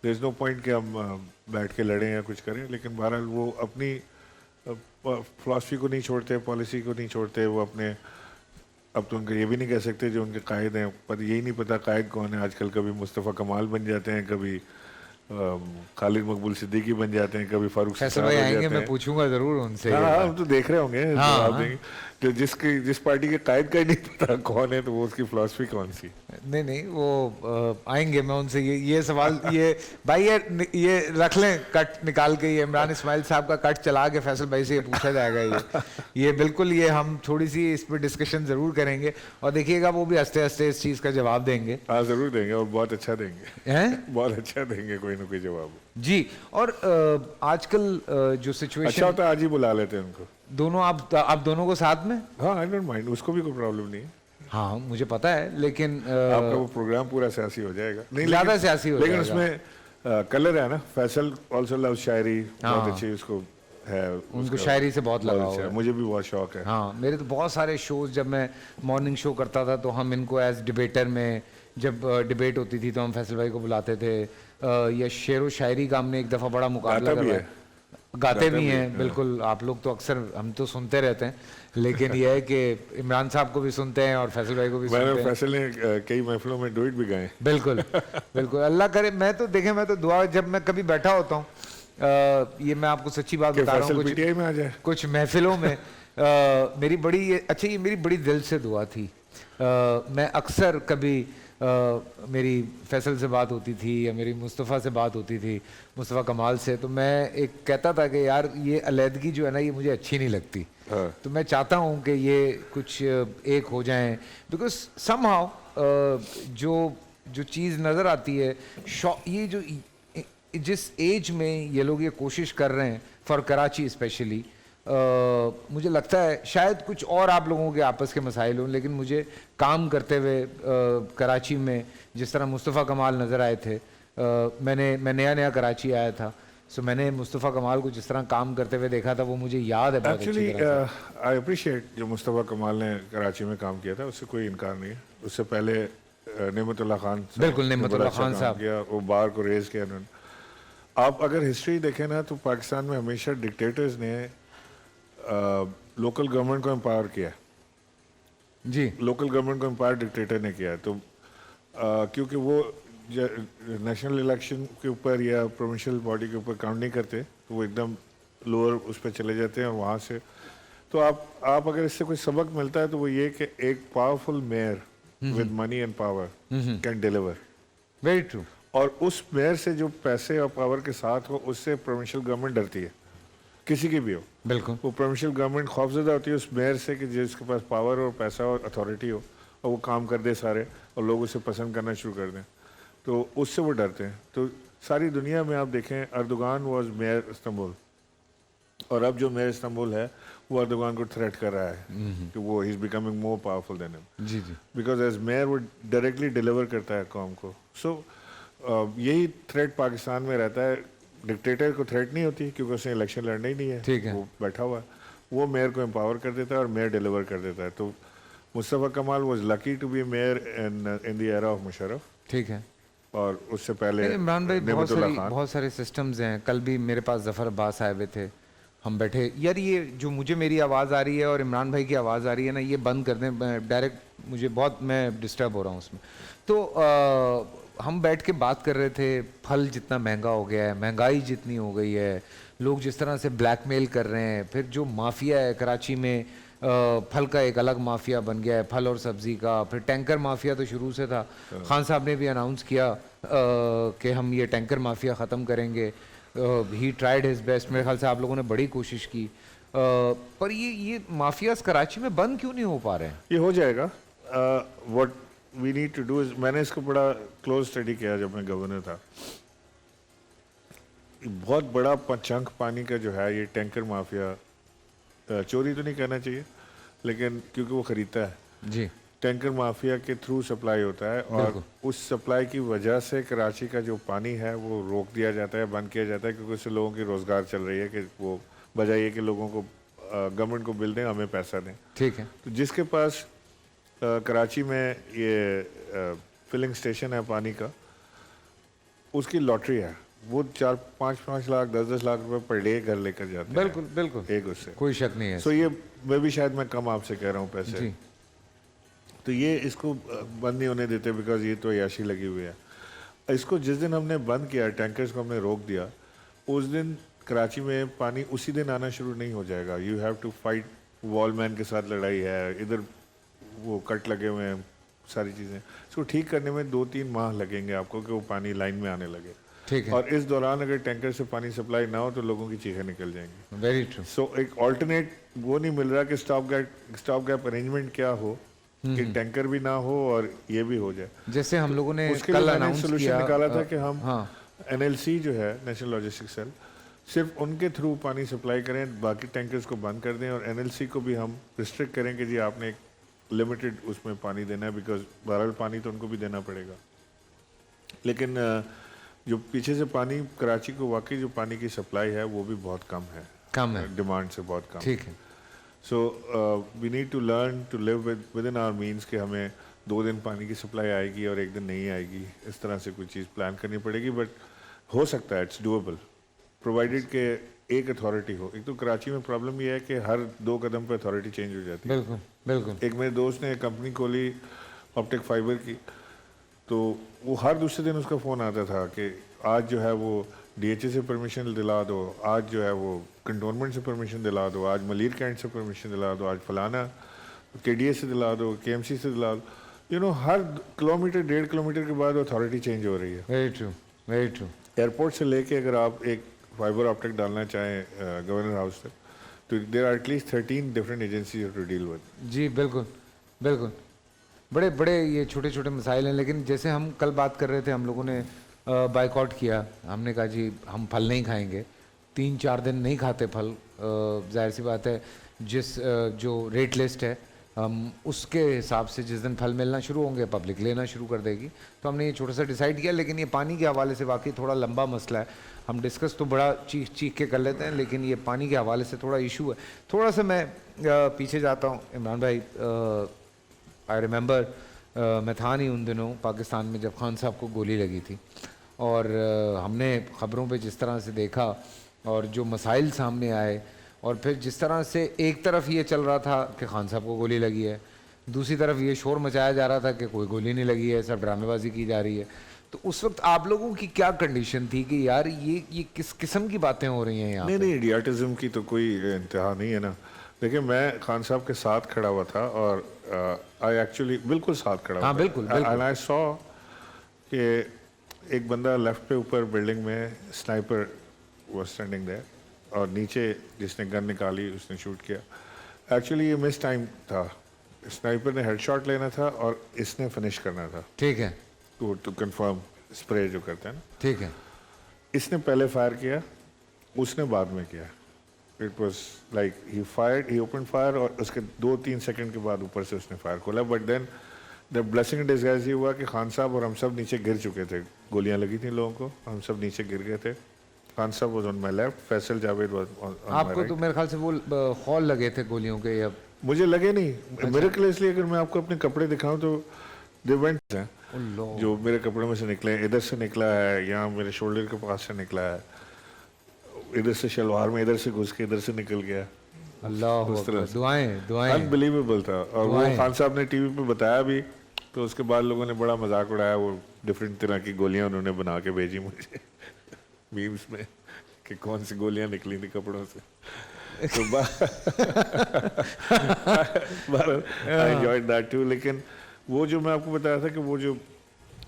देयर इज़ नो पॉइंट कि हम बैठ के लड़ें या कुछ करें। लेकिन बहरहाल वो अपनी फिलॉसफी को नहीं छोड़ते, पॉलिसी को नहीं छोड़ते। वो अपने, अब तो उनका ये भी नहीं कह सकते जो उनके कायद हैं, पर यही नहीं पता कायद कौन है आजकल। कभी मुस्तफ़ा कमाल बन जाते हैं, कभी खालिद मकबूल सिद्दीकी बन जाते हैं, कभी फारूक फैसल सत्तार भाई बन आएंगे, जाते मैं हैं। पूछूंगा जरूर उनसे। हाँ, हम तो देख रहे होंगे, हाँ, जवाब हाँ। देंगे। तो जिस पार्टी के कायद का ही नहीं पता कौन है तो वो उसकी फिलॉसफी कौन सी। नहीं नहीं, वो आएंगे, मैं उनसे ये सवाल ये भाई ये रख लें, कट निकाल के, ये इमरान इस्माइल साहब का कट चला के फैसल भाई से ये पूछा जाएगा। ये बिल्कुल, ये हम थोड़ी सी इस पर डिस्कशन जरूर करेंगे और देखिएगा वो भी हंसते हंसते इस चीज़ का जवाब देंगे। हाँ, जरूर देंगे और बहुत अच्छा देंगे। हैं बहुत अच्छा देंगे कोई ना कोई जवाब। जी। और आजकल जो अच्छा सिचुएशन, होता है आज ही बुला लेते हैं उनको। दोनों आप दोनों को साथ में? हाँ, आई डोंट माइंड, उसको भी कोई प्रॉब्लम नहीं है। हाँ, मुझे पता है, लेकिन आपका वो प्रोग्राम पूरा सियासी हो जाएगा। नहीं, ज़्यादा सियासी हो लेकिन जाएगा। उसमें कलर है ना। फैसल ऑल्सो लव शायरी, हाँ। बहुत अच्छी उसको है। उनको उसका शायरी से बहुत लगाव अच्छा है। मुझे भी बहुत शौक है। हाँ, मेरे तो बहुत सारे शोज, जब मैं मॉर्निंग शो करता था तो हम इनको एज डिबेटर में, जब डिबेट होती थी तो हम फैसल भाई को बुलाते थे। या शेर व शायरी का हमने एक दफ़ा बड़ा मुकाबला गाता भी करवाया। है। गाते भी हैं, बिल्कुल। आप लोग तो अक्सर, हम तो सुनते रहते हैं, लेकिन यह है कि इमरान साहब को भी सुनते हैं और फैसल भाई को भी मैंने सुनते हैं। फैसल ने कई महफिलों में डुएट भी गाए। बिल्कुल बिल्कुल, अल्लाह करे। मैं तो देखें, मैं तो दुआ, जब मैं कभी बैठा होता हूँ, ये मैं आपको सच्ची बात कि बता रहा हूँ, फैसल कुछ PTI में आ जाए। कुछ महफिलों में मेरी बड़ी, अच्छा ये मेरी बड़ी दिल से दुआ थी। मैं अक्सर कभी मेरी फैसल से बात होती थी या मेरी मुस्तफ़ा से बात होती थी, मुस्तफ़ा कमाल से, तो मैं एक कहता था कि यार ये अलहदगी जो है ना, ये मुझे अच्छी नहीं लगती। हाँ। तो मैं चाहता हूँ कि ये कुछ एक हो जाएं, बिकॉज समहाउ जो चीज़ नज़र आती है, ये जो जिस एज में ये लोग ये कोशिश कर रहे हैं, फॉर कराची स्पेशली, मुझे लगता है शायद कुछ और आप लोगों के आपस के मसाइल हों, लेकिन मुझे काम करते हुए कराची में जिस तरह मुस्तफ़ा कमाल नज़र आए थे, मैं नया कराची आया था, सो मैंने मुस्तफ़ा कमाल को जिस तरह काम करते हुए देखा था वो मुझे याद है बहुत अच्छी एक्चुअली तरह से। आई अप्रिशिएट जो मुस्तफ़ा कमाल ने कराची में काम किया था, उससे कोई इनकार नहीं है। उससे पहले नेमतुल्लाह खान साहब बिल्कुल, ने नेमतुल्लाह बड़ा अच्छा खान काम साहब। किया, वो बार को रेज किया उन्होंने। आप अगर हिस्ट्री देखें ना तो पाकिस्तान में हमेशा डिक्टेटर्स ने लोकल गवर्नमेंट को एम्पावर किया। जी, लोकल गवर्नमेंट को एम्पावर डिक्टेटर ने किया। तो क्योंकि वो नेशनल इलेक्शन के ऊपर या प्रोविंशियल बॉडी के ऊपर काउंट नहीं करते, तो वो एकदम लोअर उस पर चले जाते हैं और वहाँ से। तो आप अगर इससे कोई सबक मिलता है तो वो ये कि एक powerful mayor with money and power can deliver. Very true. और उस मेयर से जो पैसे और पावर के साथ हो, उससे प्रोविंशियल गवर्नमेंट डरती है, किसी की भी हो। बिल्कुल, वो प्रोविंशियल गवर्नमेंट खौफजदा होती है उस मेयर से कि जिसके पास पावर और पैसा और अथॉरिटी हो और वो काम कर दे सारे और लोग उसे पसंद करना शुरू कर दें। तो उससे वो डरते हैं। तो सारी दुनिया में आप देखें, अर्दोगान वाज मेयर इस्तांबुल, और अब जो मेयर इस्तांबुल है वो अर्दोगान को थ्रेट कर रहा है कि वो ही is becoming more powerful than him, जी जी बिकॉज एज मेयर वो डायरेक्टली डिलीवर करता है कौम को। सो यही थ्रेट पाकिस्तान में रहता है। डिक्टेटर को थ्रेट नहीं होती क्योंकि उसने इलेक्शन लड़ना ही नहीं है, ठीक है। वो बैठा हुआ है, वो मेयर को एम्पावर कर देता है और मेयर डिलीवर कर देता है। तो Mustafa Kamal was lucky to be mayor in the era of Musharraf, ठीक है। और उससे पहले इमरान भाई नेमतुल्लाह खान। बहुत सारे सिस्टम्स हैं। कल भी मेरे पास जफ़र अब्बास आए हुए थे, हम बैठे, यार ये जो मुझे मेरी आवाज़ आ रही है और इमरान भाई की आवाज़ आ रही है ना, ये बंद कर दें डायरेक्ट, मुझे बहुत, मैं डिस्टर्ब हो रहा हूँ उसमें। तो हम बैठ के बात कर रहे थे, फल जितना महंगा हो गया है, महंगाई जितनी हो गई है, लोग जिस तरह से ब्लैकमेल कर रहे हैं, फिर जो माफिया है कराची में, फल का एक अलग माफिया बन गया है, फल और सब्ज़ी का, फिर टैंकर माफिया तो शुरू से था। खान साहब ने भी अनाउंस किया कि हम ये टैंकर माफिया ख़त्म करेंगे। ही ट्राइड हिज बेस्ट, मेरे ख्याल से आप लोगों ने बड़ी कोशिश की, पर ये माफियाज कराची में बंद क्यों नहीं हो पा रहे हैं? ये हो जाएगा। What we need to do is, मैंने इसको बड़ा क्लोज स्टडी किया जब मैं गवर्नर था। बहुत बड़ा चंक पानी का जो है ये टैंकर माफिया, चोरी तो नहीं करना चाहिए लेकिन क्योंकि वो खरीदता है जी, टैंकर माफिया के थ्रू सप्लाई होता है, और उस सप्लाई की वजह से कराची का जो पानी है वो रोक दिया जाता है, बंद किया जाता है, क्योंकि उससे लोगों की रोज़गार चल रही है कि वो बजाय ये कि लोगों को गवर्नमेंट को बिल दें, हमें पैसा दें। ठीक है। तो जिसके पास कराची में ये फिलिंग स्टेशन है पानी का, उसकी लॉटरी है, वो 4-5 लाख 10-10 लाख रुपए पर डे घर लेकर जाते हैं। बिल्कुल बिल्कुल, एक उससे कोई शक नहीं है। सो ये मैं भी शायद मैं कम आपसे कह रहा हूँ पैसे, जी, तो ये इसको बंद नहीं होने देते, बिकॉज ये तो याशी लगी हुई है। इसको जिस दिन हमने बंद किया, टैंकर्स को हमने रोक दिया, उस दिन कराची में पानी उसी दिन आना शुरू नहीं हो जाएगा। यू हैव टू फाइट, वॉलमैन के साथ लड़ाई है, इधर वो कट लगे हुए हैं, सारी चीज़ें। इसको ठीक करने में 2-3 माह लगेंगे आपको कि वो पानी लाइन में आने लगे। ठीक है। और इस दौरान अगर टैंकर से पानी सप्लाई ना हो तो लोगों की चीखें निकल जाएंगी। Very true. सो एक ऑल्टरनेट वो नहीं मिल रहा कि स्टॉप गैप अरेंजमेंट क्या हो कि टैंकर भी ना हो और ये भी हो जाए। जैसे हम लोगों ने उसके कल लिए मैंने अनाउंस सोल्यूशन किया, निकाला था कि हम हाँ, एनएलसी जो है, नेशनल लॉजिस्टिक सेल, सिर्फ उनके थ्रू पानी सप्लाई करें, बाकी टैंकर्स को बंद कर दें, और एनएलसी को भी हम रिस्ट्रिक्ट करें कि जी आपने एक लिमिटेड उसमें पानी देना है, बिकॉज बहरहाल पानी तो उनको भी देना पड़ेगा। लेकिन जो पीछे से पानी कराची को वाकई जो पानी की सप्लाई है वो भी बहुत कम है, कम है, डिमांड से बहुत कम। ठीक है। So we need to learn to live within our means कि हमें 2 दिन पानी की सप्लाई आएगी और 1 दिन नहीं आएगी, इस तरह से कोई चीज़ प्लान करनी पड़ेगी। बट हो सकता है, इट्स डूएबल, प्रोवाइडेड के एक अथॉरिटी हो। एक तो कराची में प्रॉब्लम ये है कि हर 2 कदम पर अथॉरिटी चेंज हो जाती है। बिल्कुल बिल्कुल। एक मेरे दोस्त ने कंपनी खोली ऑप्टिक फाइबर की, तो वो हर दूसरे दिन उसका फ़ोन आता था कि आज जो है वो डीएचए से परमिशन दिला दो, आज जो है वो कंटोनमेंट से परमिशन दिला दो, आज मलीर कैंट से परमिशन दिला दो, आज फलाना केडीए से दिला दो, केएमसी से दिला दो। You know, her kilometre 1.5 kilometre के बाद अथॉरिटी चेंज हो रही है। Very true, very true. Airport से लेके अगर आप एक फाइबर ऑप्टिक डालना चाहें गवर्नर हाउस तक, तो there are at least 13 different agencies to deal with. जी बिल्कुल बिल्कुल, बड़े बड़े ये छोटे छोटे मसाइल हैं। लेकिन जैसे हम कल बात कर रहे थे, हम लोगों ने बाइकआउट किया, हमने कहा जी हम फल नहीं खाएंगे, 3-4 दिन नहीं खाते फल। जाहिर सी बात है, जिस जो रेट लिस्ट है हम उसके हिसाब से जिस दिन फल मिलना शुरू होंगे पब्लिक लेना शुरू कर देगी। तो हमने ये छोटा सा डिसाइड किया। लेकिन ये पानी के हवाले से वाकई थोड़ा लंबा मसला है, हम डिस्कस तो बड़ा चीख चीख के कर लेते हैं, लेकिन ये पानी के हवाले से थोड़ा इशू है। थोड़ा सा मैं पीछे जाता हूँ इमरान भाई। आई रिमेंबर, मैं था नहीं उन दिनों पाकिस्तान में जब खान साहब को गोली लगी थी, और हमने ख़बरों पे जिस तरह से देखा और जो मसाइल सामने आए, और फिर जिस तरह से एक तरफ ये चल रहा था कि खान साहब को गोली लगी है, दूसरी तरफ ये शोर मचाया जा रहा था कि कोई गोली नहीं लगी है, सब ड्रामेबाजी की जा रही है। तो उस वक्त आप लोगों की क्या कंडीशन थी कि यार ये किस किस्म की बातें हो रही हैं यहाँ पे? नहीं, इडियाटिज्म की तो कोई इंतहा नहीं है ना। देखिए, मैं खान साहब के साथ खड़ा हुआ था, और आई एक्चुअली बिल्कुल साथ खड़ा हुआ हाँ, था। बिल्कुल, बिल्कुल। एंड आई सॉ कि एक बंदा लेफ्ट पे ऊपर बिल्डिंग में स्नाइपर वाज स्टैंडिंग देयर, और नीचे जिसने गन निकाली उसने शूट किया। एक्चुअली ये मिस टाइम था, स्नाइपर ने हेडशॉट लेना था और इसने फिनिश करना था, ठीक है, टू कंफर्म स्प्रे जो करते हैं ना, ठीक है। इसने पहले फायर किया, उसने बाद में किया। It was like he fired, he open fire और उसके 2-3 सेकंड के बाद ऊपर से उसने फायर खोला। But then the blessing in disguise ये हुआ कि खान साहब और हम सब नीचे गिर चुके थे, गोलियां लगी थी लोगों को, हम सब नीचे गिर गए थे। खान साहब was on my left, Faisal Javed was on my आपको राइट। तो मेरे ख्याल से वो हॉल लगे थे गोलियों के या मुझे लगे नहीं, मेरे के लिए इसलिए अगर मैं आपको अपने कपड़े दिखाऊं तो दे वेंट हैं अल्लाह। जो मेरे कपड़ों में से निकले, इधर से निकला है, यहाँ मेरे शोल्डर के पास से निकला है, इधर से शलवार में इधर से घुस के इधर से निकल गया। अल्लाह उस तरह से। दुआएं दुआएं। अनबिलीवेबल था। और वो दुआएं। खान साहब ने टीवी पे बताया भी, तो उसके बाद लोगों ने बड़ा मजाक उड़ाया, वो डिफरेंट तरह की गोलियां उन्होंने बना के भेजी मुझे मीम्स में कि कौन सी गोलियां निकली थी कपड़ों से। तो आई एंजॉयड दैट टू। लेकिन वो जो मैं आपको बताया था कि वो जो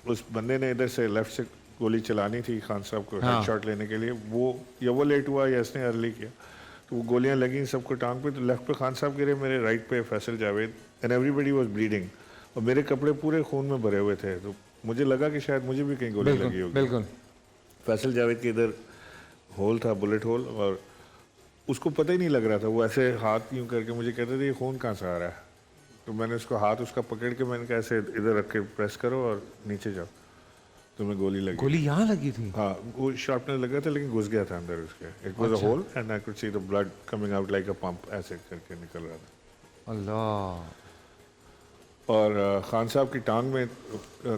उस बंदे ने इधर से लेफ्ट से गोली चलानी थी खान साहब को हेडशॉट लेने के लिए, वो या वो लेट हुआ या इसने अर्ली किया, तो वो गोलियां लगी सबको टांग पे, तो लेफ्ट पे खान साहब गिरे, मेरे राइट पे Faisal Javed, and everybody was bleeding, और मेरे कपड़े पूरे खून में भरे हुए थे। तो मुझे लगा कि शायद मुझे भी कहीं गोली लगी बिल्कुल होगी। बिल्कुल। फैसल जावेद के इधर होल था, बुलेट होल, और उसको पता ही नहीं लग रहा था। वो ऐसे हाथ यूं करके मुझे कहते थे ये खून कहाँ से आ रहा है, तो मैंने उसको हाथ उसका पकड़ के मैंने कहा ऐसे इधर रख के प्रेस करो और नीचे जाओ, तो मैं गोली लगी। गोली यहाँ लगी थी? हाँ, वो शार्पनर लगा था लेकिन घुस गया था अंदर उसके। It was a hole and I could see the blood coming out like a pump, ऐसे करके निकल रहा था। अल्लाह। और खान साहब की टांग में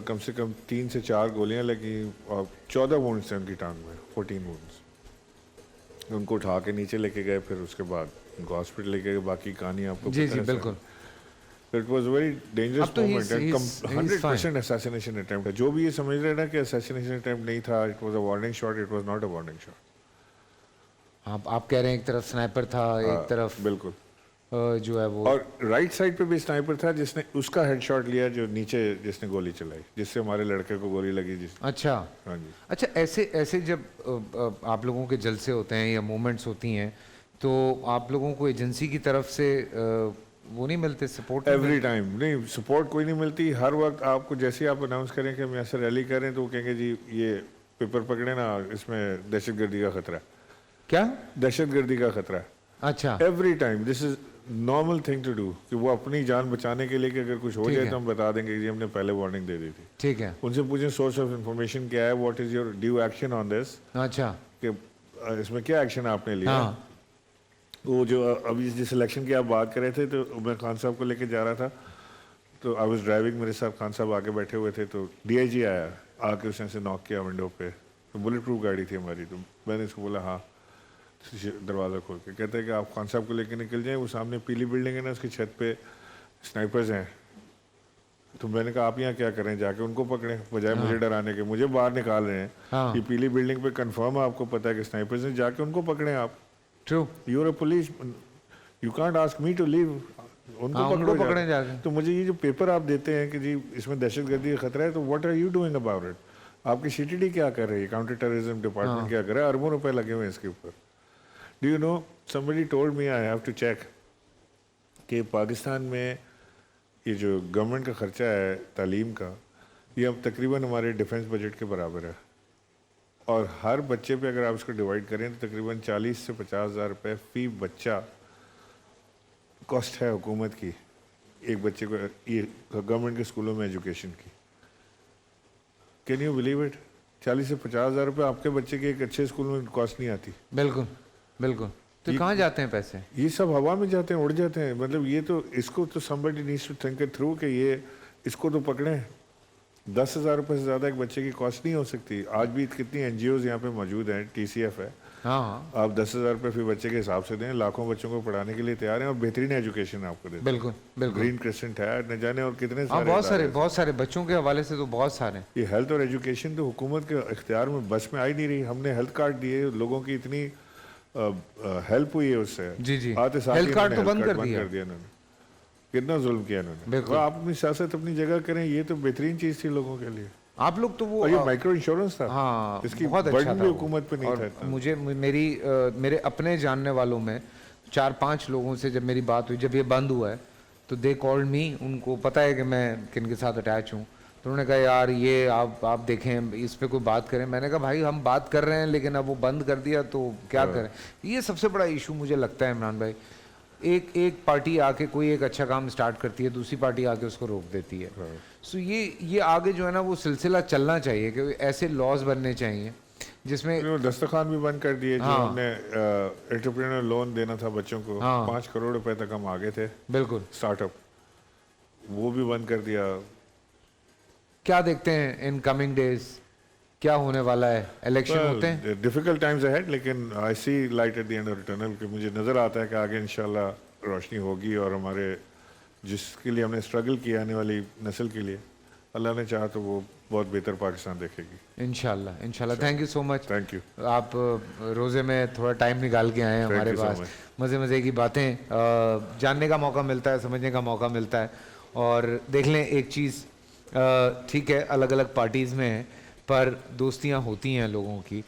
कम से कम 3 से 4 गोलियां लगी और 14 वुंड्स थे उनकी टांग में, 14 वुंड्स। उनको उठा के नीचे लेके गए, फिर उसके बाद उनको हॉस्पिटल लेके गए। बाकी कहानी आपको जी पता जी है। बिल्कुल। इट वाज वेरी डेंजरस अब तो moment and he's 100% assassination attempt है। जो भी ये समझ रहे हैं ना कि असैसिनेशन अटेम्प्ट नहीं था, it was a warning shot, it was not a warning shot. आप कह रहे हैं एक तरफ स्नाइपर था, एक तरफ बिल्कुल। जो है वो, और राइट साइड पे भी स्नाइपर था जिसने उसका हेडशॉट लिया, जो नीचे जिसने गोली चलाई, जिससे हमारे लड़के को गोली लगी जिस। अच्छा हाँ जी। अच्छा। ऐसे ऐसे जब आप लोगों के जलसे होते हैं या मूवमेंट्स होती हैं, तो आप लोगों को एजेंसी की तरफ से वो नहीं मिलते सपोर्ट? एवरी टाइम नहीं, सपोर्ट कोई नहीं मिलती। हर वक्त आपको जैसे ही आप अनाउंस करें कि हम यहाँ से रैली करें, तो वो कहेंगे जी ये पेपर पकड़े ना, इसमें दहशतगर्दी का खतरा है। क्या? दहशतगर्दी का खतरा है। अच्छा। Every time this is normal thing to do, कि वो अपनी जान बचाने के लिए कि अगर कुछ हो ठीक जाए है। तो हम बता देंगे कि जी हमने पहले वार्निंग दे दी थी। ठीक है। उनसे पूछें सोर्स ऑफ इंफॉर्मेशन क्या है, what is your due action on this, अच्छा। कि इसमें क्या एक्शन आपने लिया। हाँ। वो जो अभी जिस इलेक्शन की आप बात कर रहे थे, तो मैं खान साहब को लेके जा रहा था, तो आई वाज ड्राइविंग, मेरे साथ खान साहब आगे बैठे हुए थे, तो डीआईजी आया, आके उसने ऐसे नॉक किया विंडो पे, तो बुलेट प्रूफ गाड़ी थी हमारी, तो मैंने इसको बोला हाँ, दरवाज़ा खोल के कहते हैं कि आप खान साहब को लेके निकल जाएं, वो सामने पीली बिल्डिंग है ना, उसकी छत पे स्नाइपर्स हैं। तो मैंने कहा आप यहाँ क्या करें, जाके उनको पकड़ें, बजाय मुझे डराने के, मुझे बाहर निकाल रहे हैं। हाँ। ये पीली बिल्डिंग पे कंफर्म है, आपको पता है कि स्नाइपर्स हैं, जाके उनको पकड़ें आप। True. You are a police, you can't ask me to leave. उनको हाँ, उनको पकड़ें जाके। जाके। तो मुझे ये जो पेपर आप देते हैं कि जी इसमें दहशतगर्दी का खतरा है, तो what are you doing about it? आपकी सीटीडी क्या कर रही है, काउंटर टेररिज्म डिपार्टमेंट क्या कर रहा है? अरबों रुपए लगे हुए हैं इसके ऊपर। Do you know, somebody told me, I have to check, कि पाकिस्तान में ये जो गवर्नमेंट का खर्चा है तालीम का, ये अब तकरीबन हमारे डिफेंस बजट के बराबर है। और हर बच्चे पे अगर आप इसको डिवाइड करें तो तकरीबन 40 से 50 हज़ार रुपये फ़ी बच्चा कॉस्ट है हुकूमत की, एक बच्चे को ये गवर्नमेंट के स्कूलों में एजुकेशन की। Can you believe it? 40 से 50 हज़ार रुपये आपके बच्चे के एक अच्छे स्कूल में कॉस्ट नहीं आती। बिल्कुल बिल्कुल। तो कहाँ जाते हैं पैसे? ये सब हवा में जाते हैं, उड़ जाते हैं। मतलब ये तो, इसको तो somebody needs to think it through, कि ये इसको तो पकड़ें। 10,000 रुपये से ज़्यादा एक बच्चे की कॉस्ट नहीं हो सकती। आज भी कितनी NGOs यहाँ पे मौजूद हैं, TCF है, हाँ हाँ आप 10,000 रुपये फी बच्चे के हिसाब से दें, लाखों बच्चों को पढ़ाने के लिए तैयार हैं और बेहतरीन एजुकेशन आपको देते हैं। बिल्कुल बिल्कुल। ग्रीन क्रिसेंट है, न जाने और कितने हाँ, सारे बहुत सारे बच्चों के हवाले से तो बहुत सारे। ये हेल्थ और एजुकेशन तो हुकूमत के इख्तियार में बस में आ ही नहीं रही। हमने हेल्थ कार्ड दिए, लोगों की इतनी हेल्प हुई है उससे। जी जी। आते साथ हेल्थ ही कार्ड इन्होंने तो बंद हेल्थ कर कार्ड दिया। इन्होंने। कितना जुल्म किया इन्होंने। बिल्कुल। आप अपनी सियासत अपनी जगह करें, ये तो बेहतरीन चीज़ थी लोगों के लिए। आप लोग तो वो और ये माइक्रो इंश्योरेंस था, हाँ, इसकी बहुत अच्छा बर्डन था भी वो। हुकूमत पे नहीं और था इतना। मुझे मेरे अपने जानने वालों में 4-5 लोगों से जब मेरी बात हुई, जब ये बंद हुआ है, तो दे कॉल्ड मी, उनको पता है कि मैं किन के साथ अटैच हूँ, तो उन्होंने कहा यार ये आप देखें इस पे कोई बात करें। मैंने कहा भाई हम बात कर रहे हैं लेकिन अब वो बंद कर दिया तो क्या करें। ये सबसे बड़ा इशू मुझे लगता है इमरान भाई, एक पार्टी आके कोई एक अच्छा काम स्टार्ट करती है, दूसरी पार्टी आके उसको रोक देती है। सो ये आगे जो है ना वो सिलसिला चलना चाहिए कि ऐसे लॉज बनने चाहिए जिसमें दस्तरखान भी बंद कर दिए। जो हमने एंटरप्रेन्योर लोन देना था बच्चों को, 5 करोड़ रुपए तक हम आगे थे, बिल्कुल स्टार्टअप, वो भी बंद कर दिया। क्या देखते हैं इन कमिंग डेज क्या होने वाला है? इलेक्शन होते हैं, डिफिकल्ट टाइम्स अहेड, लेकिन I see light at the end of the tunnel कि मुझे नज़र आता है कि आगे इंशाल्लाह रोशनी होगी और हमारे जिसके लिए हमने स्ट्रगल किया आने वाली नस्ल के लिए, अल्लाह ने चाहा तो वो बहुत बेहतर पाकिस्तान देखेगी इंशाल्लाह। Thank you so much. Thank you. आप रोज़े में थोड़ा टाइम निकाल के आए हैं हमारे पास। मज़े की बातें जानने का मौका मिलता है, समझने का मौका मिलता है। और देख लें एक चीज़, ठीक है अलग अलग पार्टीज़ में हैं पर दोस्तियां होती हैं लोगों की,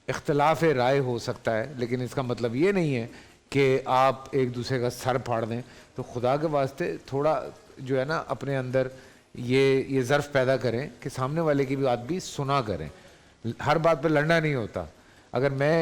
इख्तलाफ राय हो सकता है लेकिन इसका मतलब ये नहीं है कि आप एक दूसरे का सर फाड़ दें। तो खुदा के वास्ते थोड़ा जो है ना अपने अंदर ये ज़र्फ़ पैदा करें कि सामने वाले की भी बात भी सुना करें। हर बात पे लड़ना नहीं होता। अगर मैं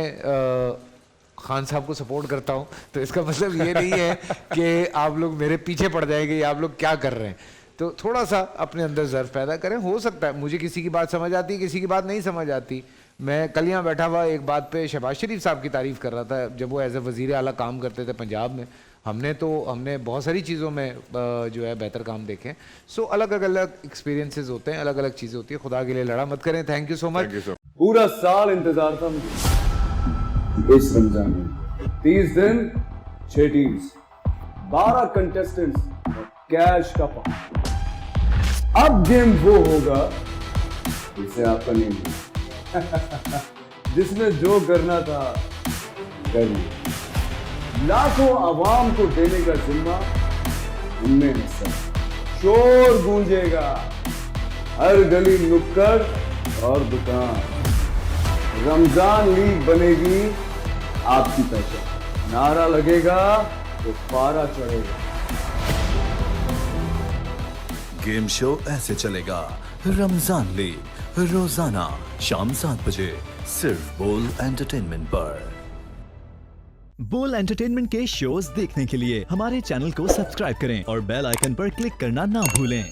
खान साहब को सपोर्ट करता हूँ तो इसका मतलब ये नहीं है कि आप लोग मेरे पीछे पड़ जाएंगे या आप लोग क्या कर रहे हैं। तो थोड़ा सा अपने अंदर ज़र्फ़ पैदा करें। हो सकता है मुझे किसी की बात समझ आती, किसी की बात नहीं समझ आती। मैं कल यहाँ बैठा हुआ एक बात पे शहबाज शरीफ साहब की तारीफ़ कर रहा था जब वो एज ए वज़ीर आला काम करते थे पंजाब में। हमने बहुत सारी चीज़ों में जो है बेहतर काम देखे हैं। सो अलग अलग एक्सपीरियंसेस होते हैं, अलग अलग चीज़ें होती है। खुदा के लिए लड़ा मत करें। Thank you so much. पूरा साल इंतजार था मुझे इस रमजान में। 30 दिन 6 टीम्स, 12 कंटेस्टेंट्स और कैश का पार्ट। अब गेम वो होगा जिसे आपका नहीं है जिसने जो करना था कर लिया। लाखों आवाम को देने का जिम्मा हमने हिस्सा। शोर गूंजेगा हर गली नुक्कड़ और दुकान। रमजान लीग बनेगी आपकी पहचान। नारा लगेगा तो पारा चढ़ेगा। गेम शो ऐसे चलेगा। रमजान लीग रोजाना शाम 7 बजे सिर्फ बोल एंटरटेनमेंट पर। बोल एंटरटेनमेंट के शोज देखने के लिए हमारे चैनल को सब्सक्राइब करें और बेल आइकन पर क्लिक करना ना भूलें।